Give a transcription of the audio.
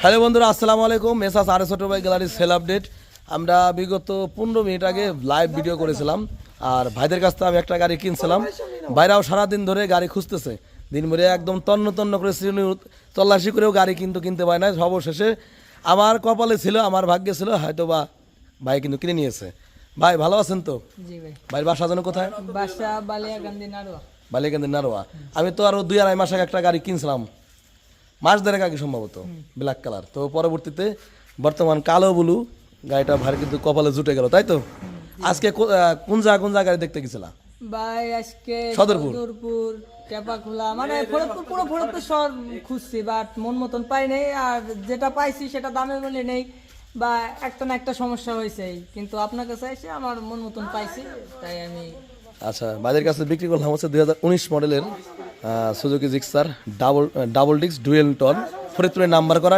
Hello বন্ধুরা, আসসালামু আলাইকুম। মেসাস আর ছোট ভাই গ্যালারি সেল আপডেট। আমরা বিগত 15 মিনিট আগে লাইভ ভিডিও করেছিলাম, আর ভাইদের কাছ থেকে আমি একটা গাড়ি কিনছিলাম। ভাইরাও সারাদিন ধরে গাড়ি খুঁজতেছে, দিন ভরে একদম তন্ন তন্ন করে শ্রেণী তল্লাশি করেও গাড়ি কিন্তু কিনতে পারে না। সর্বশেষে আমার কপালে ছিল, আমার ভাগ্যে ছিল, হয়তো বা ভাই কিন্তু কিনে নিয়েছে। ভাই ভালো আছেন তো? জি ভাই। ভাইয়ের বাসা যেন কোথায়? বাসা বালিয়াকান্দি নাড়ুয়া। বালিয়াকান্দি নারোয়া। আমি তো আরো 2-2.5 মাস আগে একটা গাড়ি কিনছিলাম, মাস দেড়েক আগে সম্ভবত, ব্ল্যাক কালার। তো পরবর্তীতে বর্তমান কালো ব্লু গাড়িটা ভার কিন্তু কপালে জুটে গেল, তাই তো? আজকে কোন জায়গায় দেখতে গেছিলাম? ভাই আজকে সদরপুর। সদরপুর, টেপাখোলা, মানে ফরিদপুর শহর খুঁজছি, বাট মন মতন পাই নাই। আর যেটা পাইছি সেটা দামের মূল্যে নেই, বা একটা না একটা সমস্যা হয়েছে। কিন্তু আপনার কাছে এসে আমার মন মতন পাইছি, তাই আমি। আচ্ছা, বাজারের কাছে বিক্রি করলাম হচ্ছে 2019 মডেলের Suzuki Gixxer double disc dual ton, ফরিদপুরের নাম্বার করা।